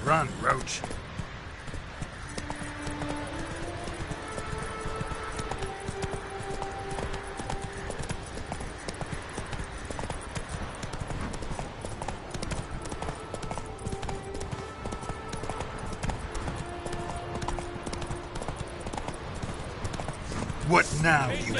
Run, Roach. What now, you...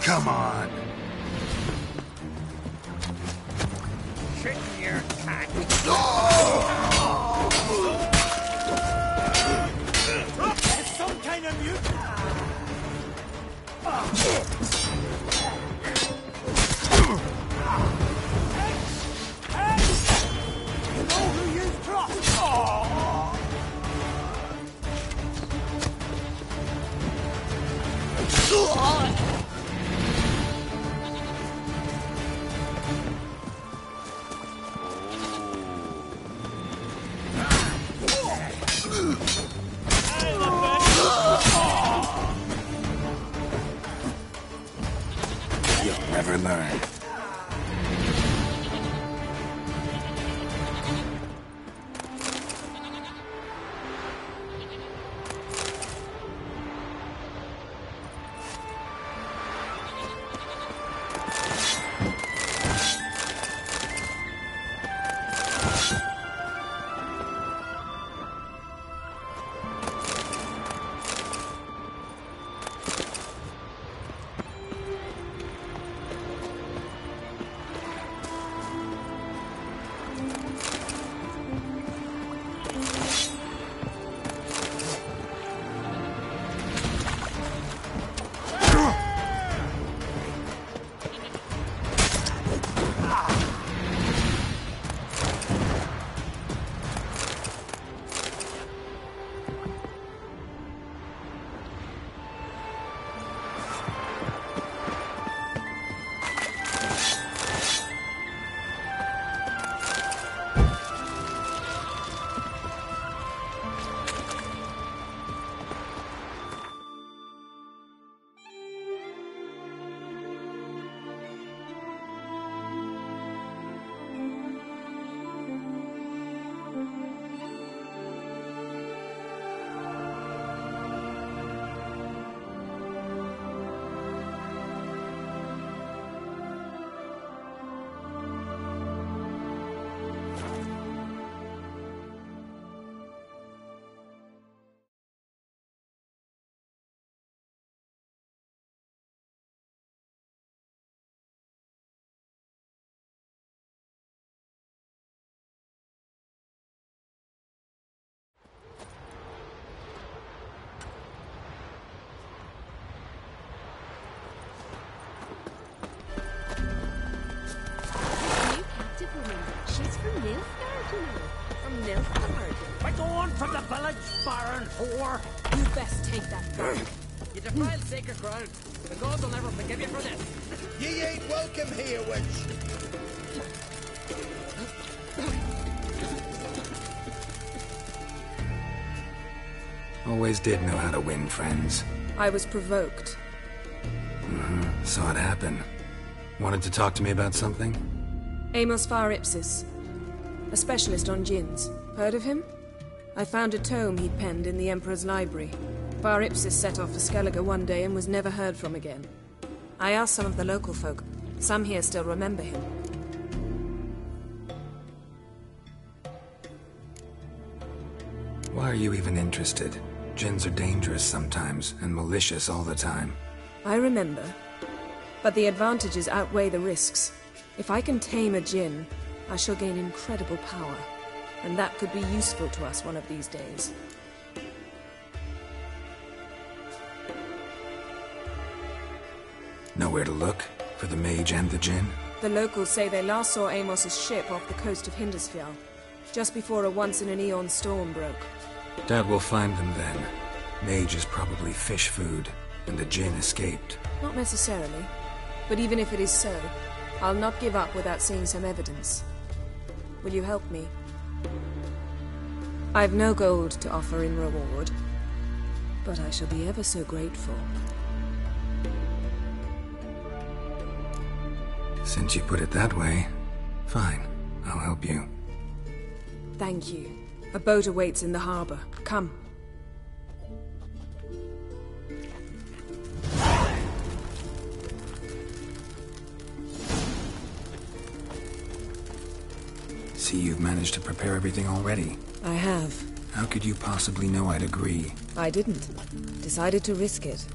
Come on. Shit in your tank. It's some kind of mutant. You know who you trust. You'll never learn. We're going from the village, Baron whore. You best take that gun. You defiled sacred ground. The gods will never forgive you for this. Ye ain't welcome here, witch. Always did know how to win friends. I was provoked. Saw it happen. Wanted to talk to me about something? Amos Far Ipsis. A specialist on djinns. Heard of him? I found a tome he'd penned in the Emperor's library. Far Ipsis set off for Skellige one day and was never heard from again. I asked some of the local folk. Some here still remember him. Why are you even interested? Djinns are dangerous sometimes, and malicious all the time. I remember. But the advantages outweigh the risks. If I can tame a Djinn, I shall gain incredible power. And that could be useful to us one of these days. Nowhere to look? For the mage and the Djinn? The locals say they last saw Amos's ship off the coast of Hindersfjall, just before a once-in-an-eon storm broke. Doubt we'll find them then. Mage is probably fish food, and the Djinn escaped. Not necessarily. But even if it is so, I'll not give up without seeing some evidence. Will you help me? I've no gold to offer in reward, but I shall be ever so grateful. Since you put it that way, fine. I'll help you. Thank you. A boat awaits in the harbor. Come. See, you've managed to prepare everything already. I have. How could you possibly know I'd agree? I didn't. Decided to risk it.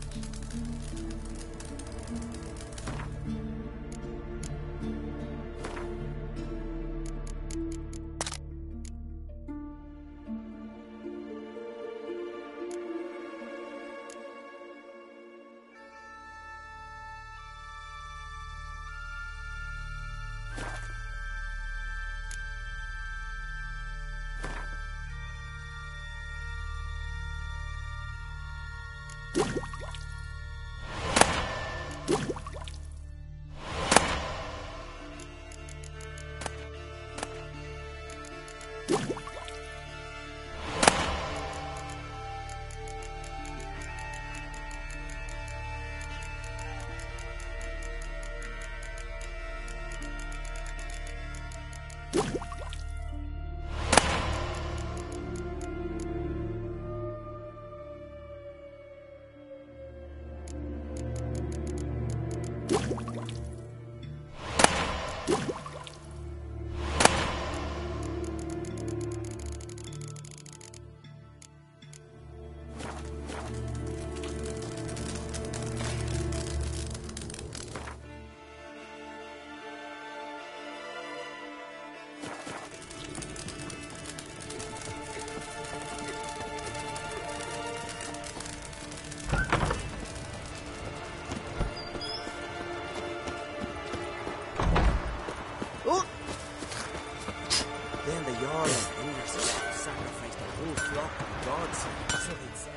Then the Jarl of Hindersfjall sacrificed a whole flock of gods, so they'd say.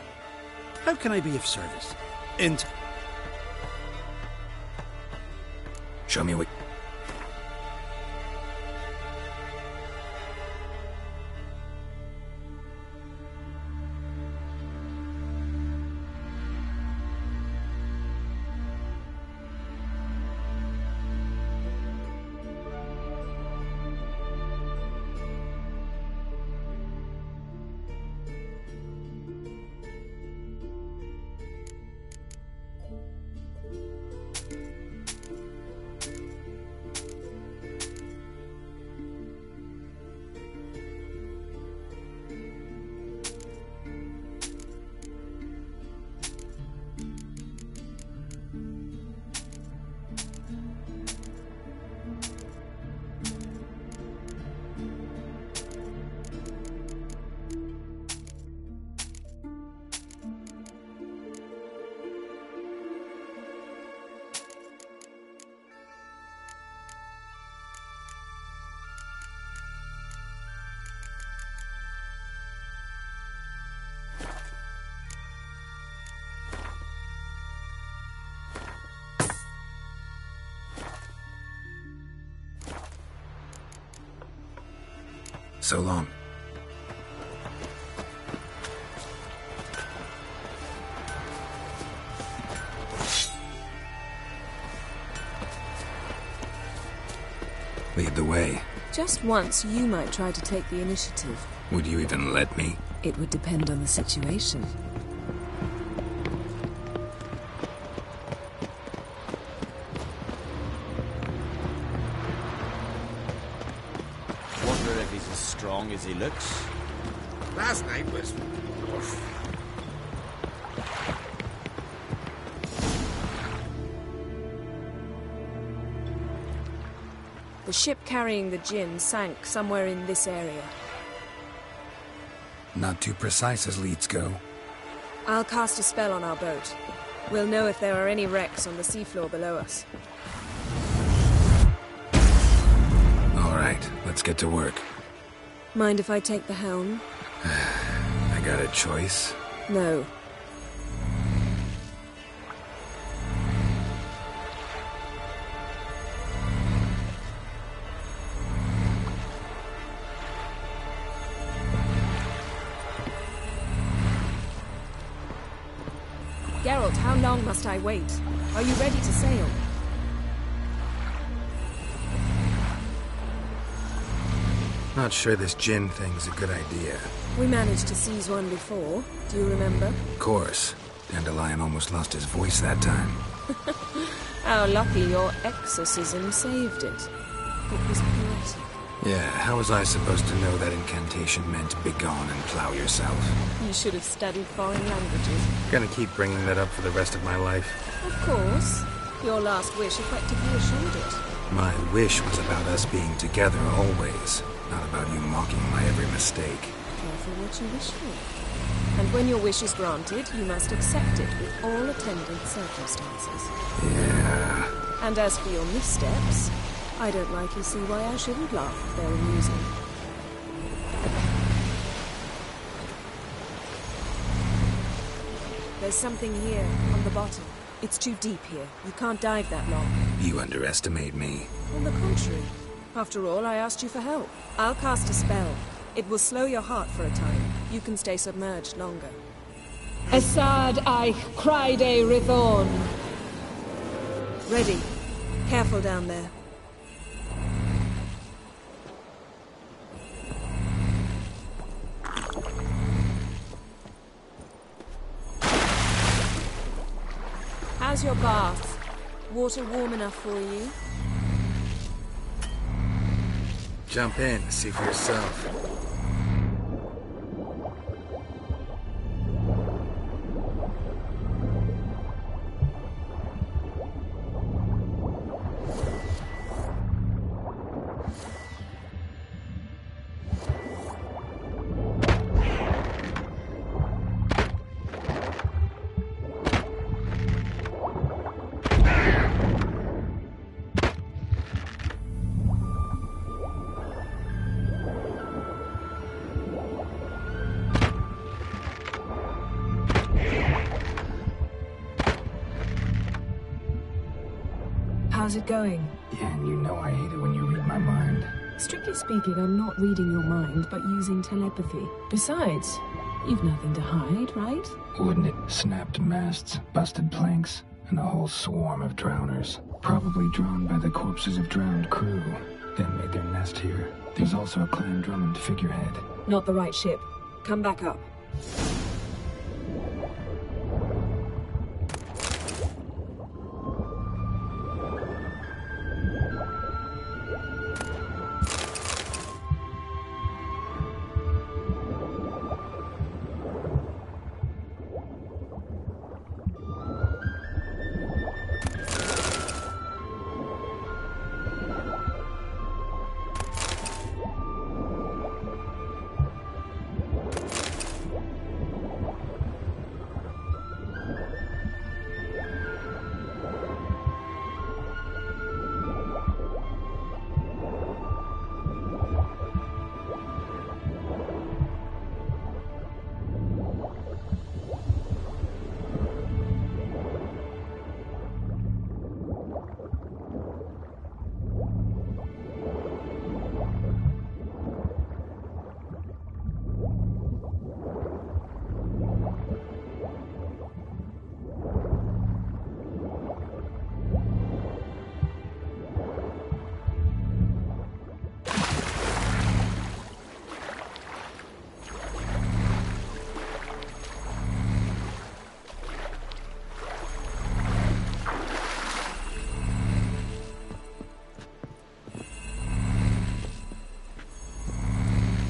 How can I be of service? Int. Show me what... So long. Lead the way. Just once, you might try to take the initiative. Would you even let me? It would depend on the situation. Wonder if he's as strong as he looks. Last night was... The ship carrying the Jinn sank somewhere in this area. Not too precise as leads go. I'll cast a spell on our boat. We'll know if there are any wrecks on the seafloor below us. All right, let's get to work. Mind if I take the helm? I got a choice? No. Geralt, how long must I wait? Are you ready to sail? Not sure this Jinn thing's a good idea. We managed to seize one before. Do you remember? Of course. Dandelion almost lost his voice that time. How lucky your exorcism saved it. It was poetic. Yeah, how was I supposed to know that incantation meant begone and plow yourself? You should have studied foreign languages. Gonna keep bringing that up for the rest of my life. Of course. Your last wish effectively assured it. My wish was about us being together always, not about you mocking my every mistake. Careful what you wish for. And when your wish is granted, you must accept it with all attendant circumstances. Yeah. And as for your missteps, I don't rightly see why I shouldn't laugh if they're amusing. There's something here, on the bottom. It's too deep here. You can't dive that long. You underestimate me. On the contrary. After all, I asked you for help. I'll cast a spell. It will slow your heart for a time. You can stay submerged longer. Assad Eich Criede Rithorn. Ready. Careful down there. How's your bath? Water warm enough for you? Jump in, see for yourself. How's it going? Yeah, and you know I hate it when you read my mind. Strictly speaking, I'm not reading your mind, but using telepathy. Besides, you've nothing to hide, right? Wouldn't it? Snapped masts, busted planks, and a whole swarm of drowners. Probably drawn by the corpses of drowned crew. Then made their nest here. There's also a Clan Drummond figurehead. Not the right ship. Come back up.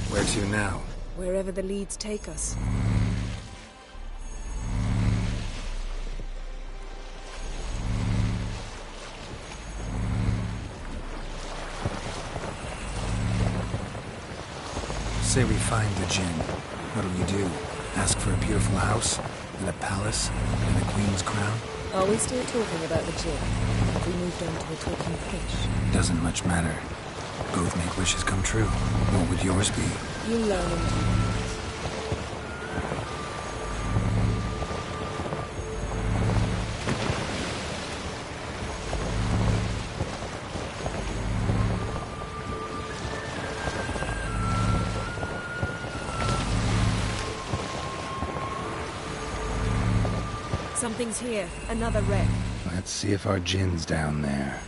Where to now? wherever the leads take us. Say we find the Jinn. What'll you do? Ask for a beautiful house? And a palace? And a queen's crown? Are we still talking about the Jinn? Have we moved on to a talking fish? Doesn't much matter. Both make wishes come true. What would yours be? You learn in time. Something's here. Another wreck. Let's see if our Jinn's down there.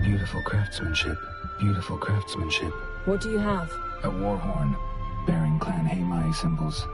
Beautiful craftsmanship. Beautiful craftsmanship. What do you have? A war horn, bearing Clan Haimai symbols.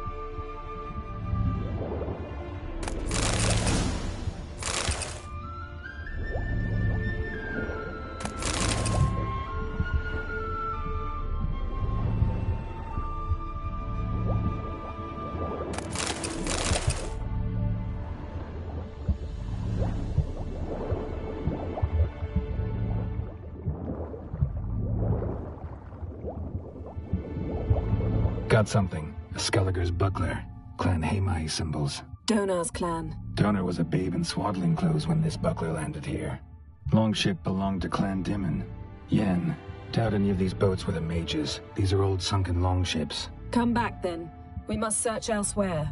Got something. A Skelliger's buckler. Clan Haimai symbols. Donar's clan. Donar was a babe in swaddling clothes when this buckler landed here. Longship belonged to Clan Dimon. Yen. Doubt any of these boats were the mages. These are old sunken longships. Come back then. We must search elsewhere.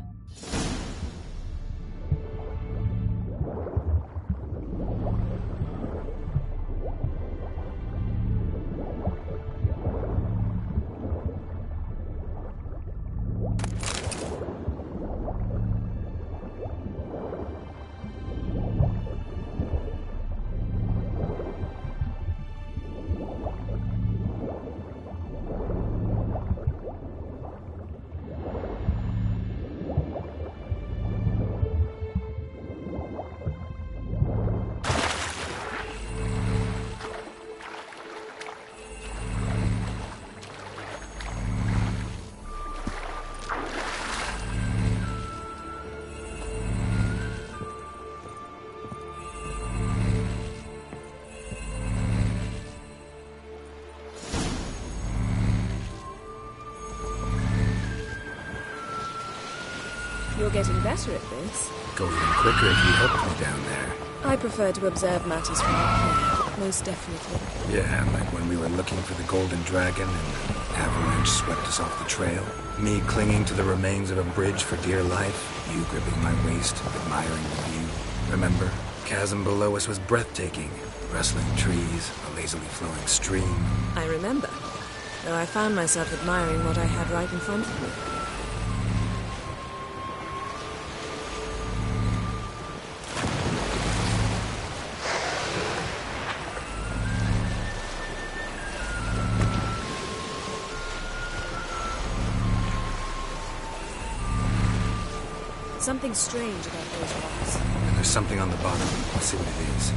You're getting better at this. Go even quicker if you helped me down there. I prefer to observe matters from up here, most definitely. Yeah, like when we were looking for the Golden Dragon and an avalanche swept us off the trail. Me clinging to the remains of a bridge for dear life. You gripping my waist, admiring the view. Remember? Chasm below us was breathtaking. Rustling trees, a lazily flowing stream. I remember, though I found myself admiring what I had right in front of me. Something strange about those rocks. And there's something on the bottom. Let's see what it is.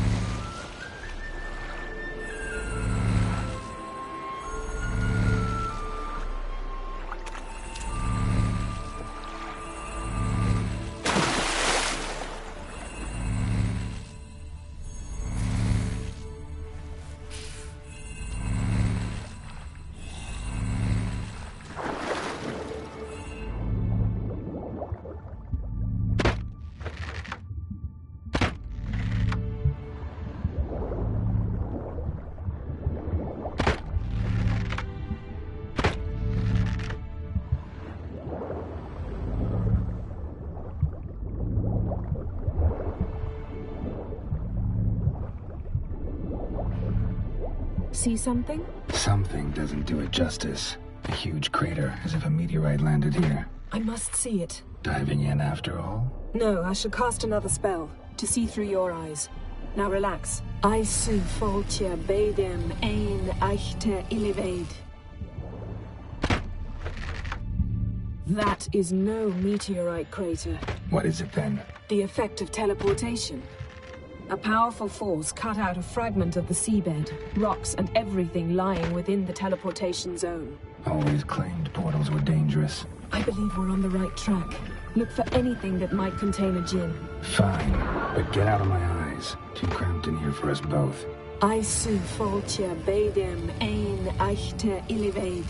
See something? Something doesn't do it justice. A huge crater, as if a meteorite landed here. I must see it. Diving in after all? No, I shall cast another spell, to see through your eyes. Now relax. I su foltje bedem ein echte illivaid. That is no meteorite crater. What is it then? The effect of teleportation. A powerful force cut out a fragment of the seabed, rocks and everything lying within the teleportation zone. Always claimed portals were dangerous. I believe we're on the right track. Look for anything that might contain a djinn. Fine, but get out of my eyes. Too cramped in here for us both. I su foltje bedem ein echte illivaid.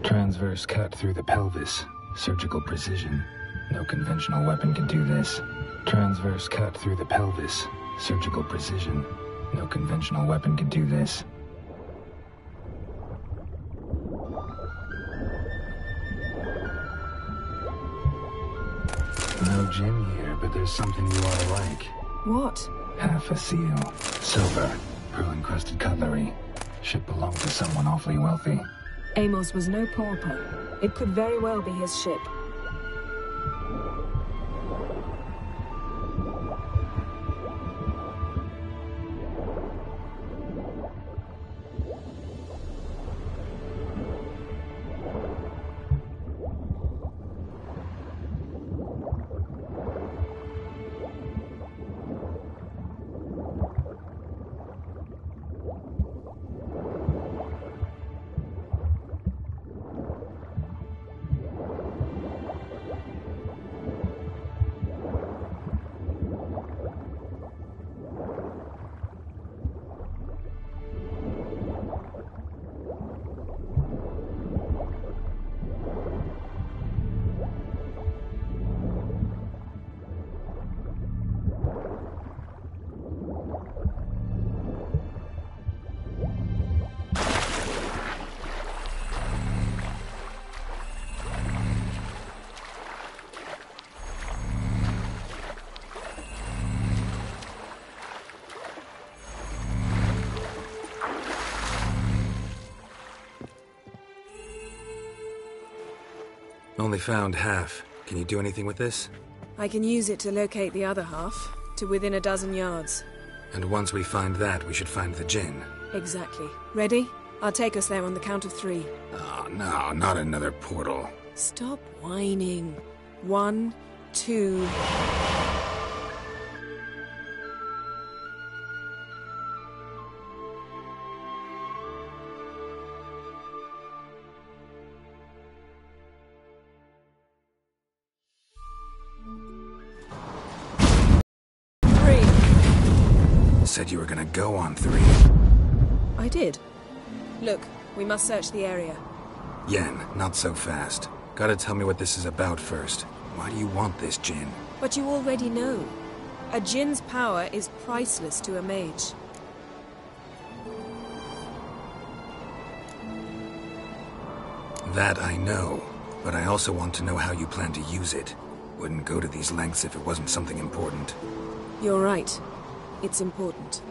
Transverse cut through the pelvis. Surgical precision. No conventional weapon can do this. Transverse cut through the pelvis. Surgical precision. No conventional weapon can do this. No gin here, but there's something you ought to like. What? Half a seal. Silver. Pearl-encrusted cutlery. Ship belonged to someone awfully wealthy. Amos was no pauper. It could very well be his ship. Only found half. Can you do anything with this? I can use it to locate the other half, to within a dozen yards. And once we find that, we should find the djinn. Exactly. Ready? I'll take us there on the count of 3. Oh, no, not another portal. Stop whining. 1, 2... Said you were gonna go on 3. I did. Look, we must search the area. Yen, not so fast. Gotta tell me what this is about first. Why do you want this djinn? But you already know. A djinn's power is priceless to a mage. That I know, but I also want to know how you plan to use it. Wouldn't go to these lengths if it wasn't something important. You're right. It's important.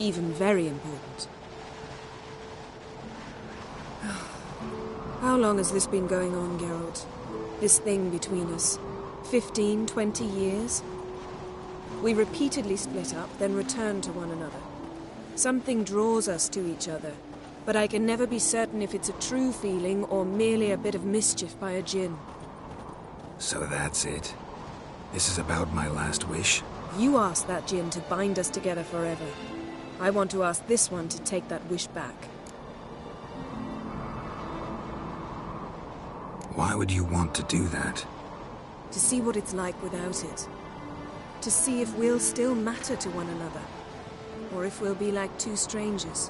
Even very important. How long has this been going on, Geralt? This thing between us? 15, 20 years? We repeatedly split up, then returned to one another. Something draws us to each other, but I can never be certain if it's a true feeling or merely a bit of mischief by a djinn. So that's it? This is about my last wish? You asked that djinn to bind us together forever. I want to ask this one to take that wish back. Why would you want to do that? To see what it's like without it. To see if we'll still matter to one another. Or if we'll be like two strangers.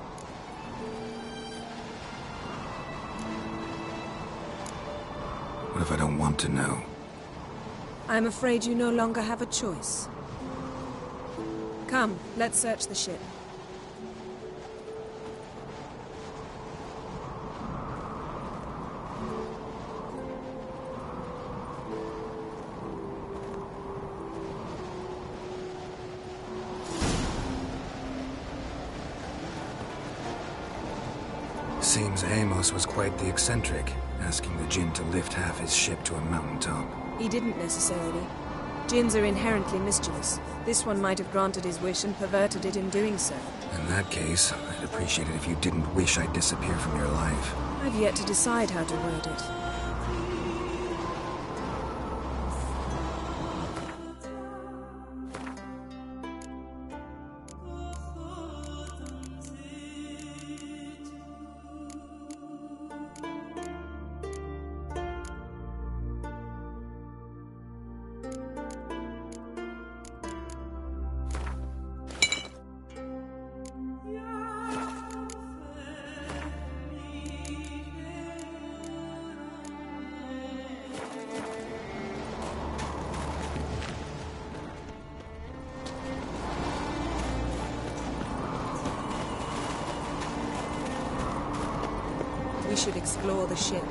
What if I don't want to know? I'm afraid you no longer have a choice. Come, let's search the ship. Seems Amos was quite the eccentric, asking the Jinn to lift half his ship to a mountaintop. He didn't necessarily. Jinns are inherently mischievous. This one might have granted his wish and perverted it in doing so. In that case, I'd appreciate it if you didn't wish I'd disappear from your life. I've yet to decide how to word it. We should explore the ship.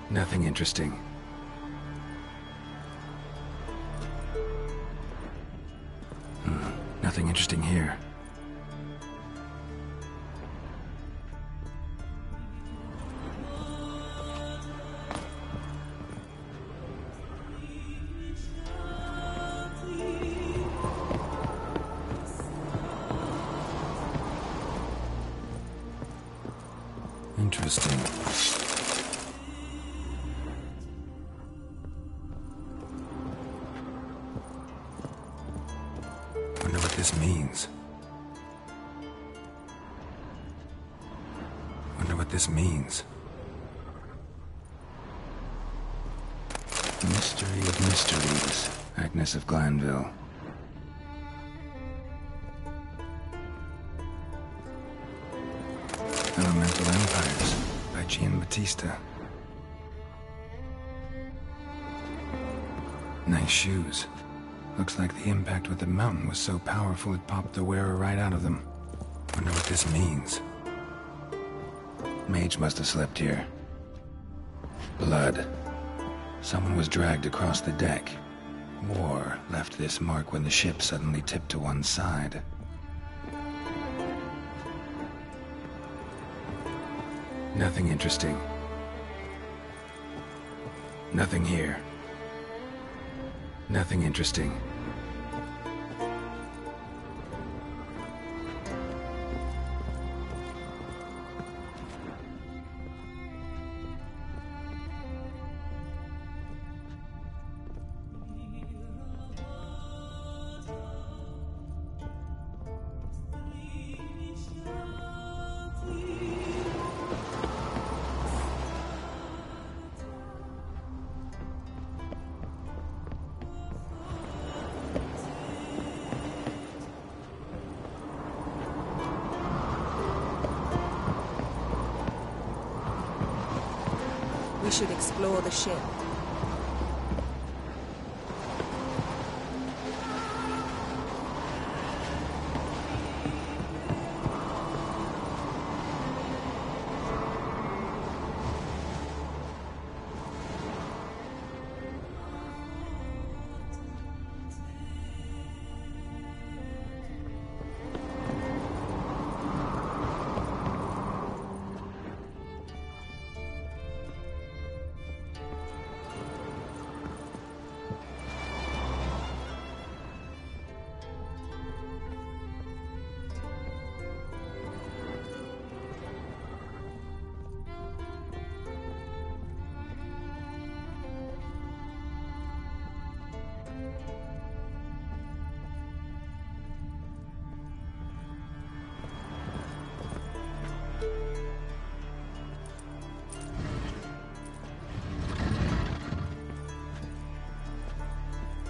Nothing interesting. Nothing interesting here. Interesting. Wonder what this means. Wonder what this means. Mystery of mysteries. Agnes of Glanville. Elemental Empires by Giambattista. Nice shoes. Looks like the impact with the mountain was so powerful it popped the wearer right out of them. Wonder what this means. Mage must have slept here. Blood. Someone was dragged across the deck. War left this mark when the ship suddenly tipped to one side. Nothing interesting. Nothing here. Nothing interesting. We should explore the ship.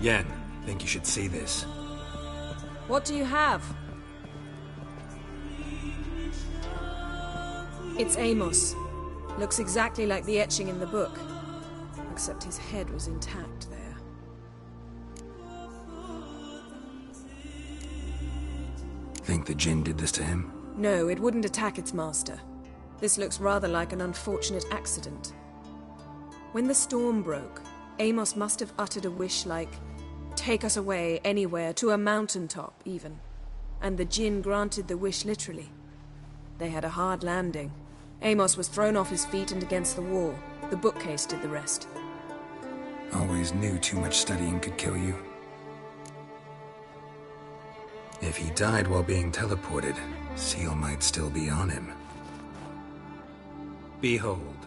again. Think you should see this. What do you have? It's Amos. Looks exactly like the etching in the book. Except his head was intact there. Think the Jinn did this to him? No, it wouldn't attack its master. This looks rather like an unfortunate accident. When the storm broke, Amos must have uttered a wish like, "Take us away, anywhere, to a mountaintop, even." And the Jinn granted the wish literally. They had a hard landing. Amos was thrown off his feet and against the wall. The bookcase did the rest. Always knew too much studying could kill you. If he died while being teleported, Seal might still be on him. Behold.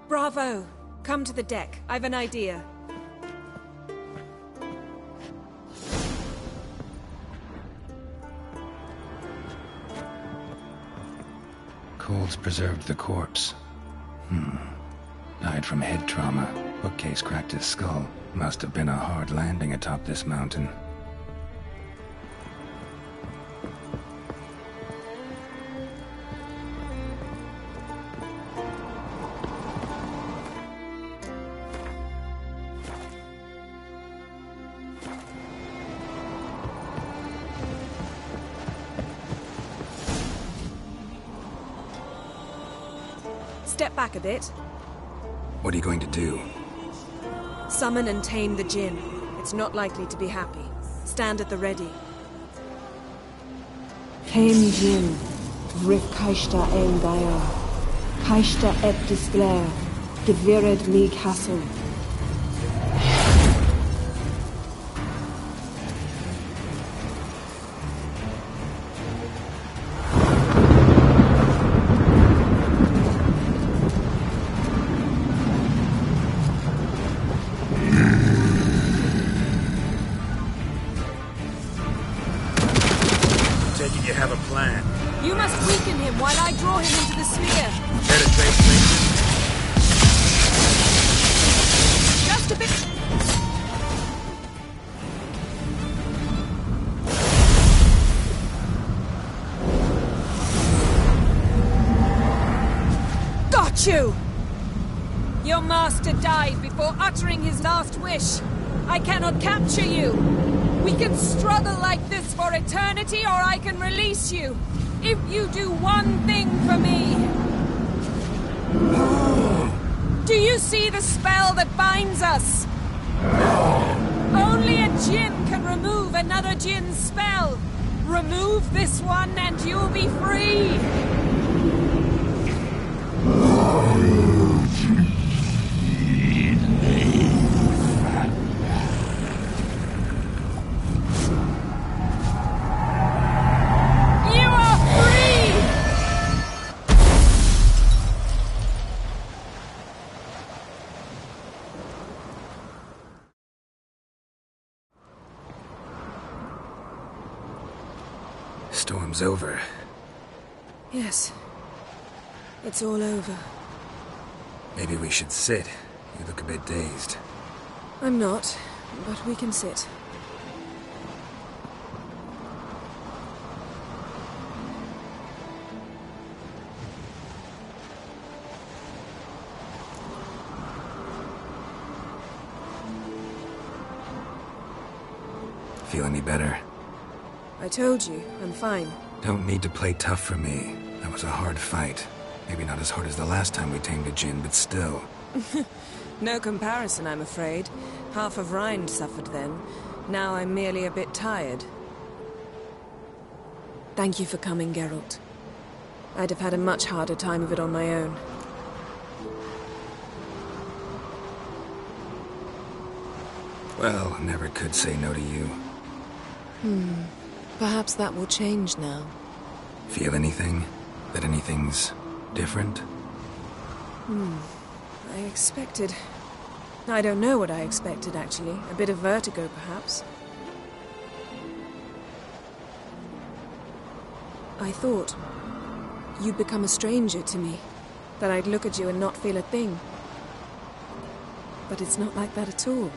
Bravo! Come to the deck. I've an idea. Cold's preserved the corpse. Died from head trauma. Bookcase cracked his skull. Must have been a hard landing atop this mountain. Step back a bit. What are you going to do? Summon and tame the Jinn. It's not likely to be happy. Stand at the ready. Tame Jinn, Rif Kaishta Ein Gaia, Kaishta et Disglair, Devired Mi Castle. You have a plan. You must weaken him while I draw him into the sphere. Better translation? Just a bit. Got you! Your master died before uttering his last wish. I cannot capture you. We can struggle like this for eternity, or I can release you. If you do one thing for me. Do you see the spell that binds us? Only a Jinn can remove another Jinn's spell. Remove this one and you'll be free. Storm's over. Yes. It's all over. Maybe we should sit. You look a bit dazed. I'm not, but we can sit. Feel any better? I told you, I'm fine. Don't need to play tough for me. That was a hard fight. Maybe not as hard as the last time we tamed a Jinn, but still. No comparison, I'm afraid. Half of Rind suffered then. Now I'm merely a bit tired. Thank you for coming, Geralt. I'd have had a much harder time of it on my own. Well, never could say no to you. Perhaps that will change now. Feel anything? That anything's different? I expected... I don't know what I expected, actually. A bit of vertigo, perhaps. I thought you'd become a stranger to me. That I'd look at you and not feel a thing. But it's not like that at all.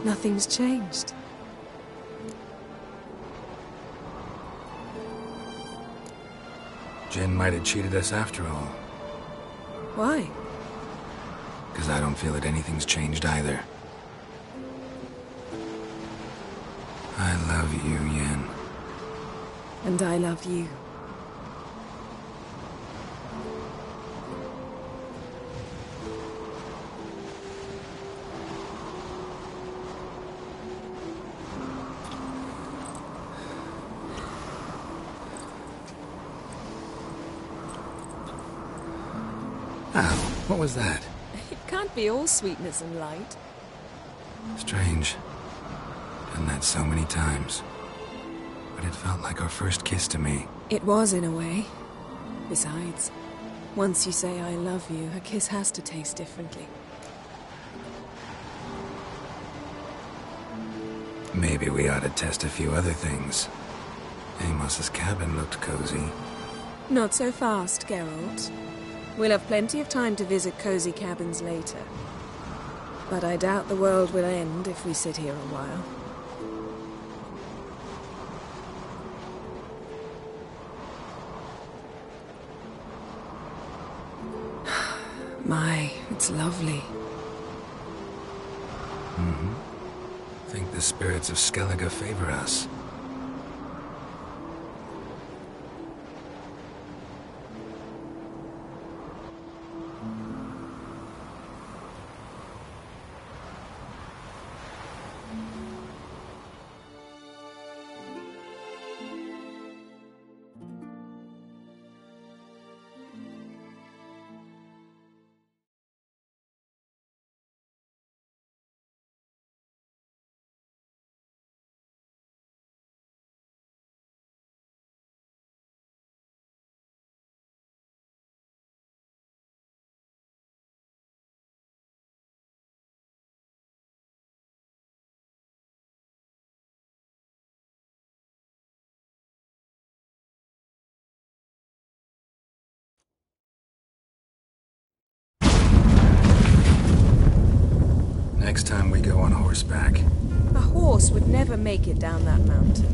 Nothing's changed. Jin might have cheated us after all. Why? Because I don't feel that anything's changed either. I love you, Yen. And I love you. Ow, what was that? It can't be all sweetness and light. Strange. Done that so many times. But it felt like our first kiss to me. It was, in a way. Besides, once you say I love you, a kiss has to taste differently. Maybe we ought to test a few other things. Amos's cabin looked cozy. Not so fast, Geralt. We'll have plenty of time to visit cozy cabins later. But I doubt the world will end if we sit here a while. My, it's lovely. Mm-hmm. Think the spirits of Skellige favor us. Next time we go on horseback. A horse would never make it down that mountain.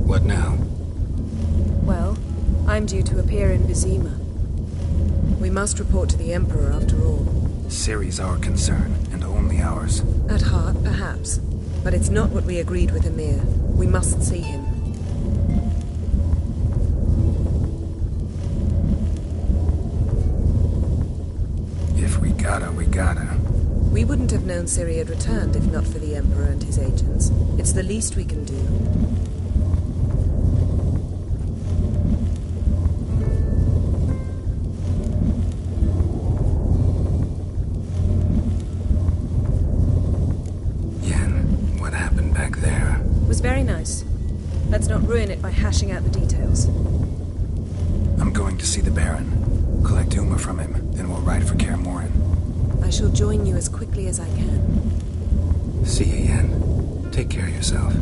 What now? Well, I'm due to appear in Vizima. We must report to the Emperor after all. Ciri's our concern, and only ours. At heart, perhaps. But it's not what we agreed with Emir. We must see him. If we gotta, we gotta. We wouldn't have known Ciri had returned if not for the Emperor and his agents. It's the least we can do. Yen, what happened back there? It was very nice. Let's not ruin it by hashing out the details. I'm going to see the Baron. Collect Uma from him, then we'll ride for Kaer Morhen. I shall join you as quickly as I can. See you, Yen. Take care of yourself.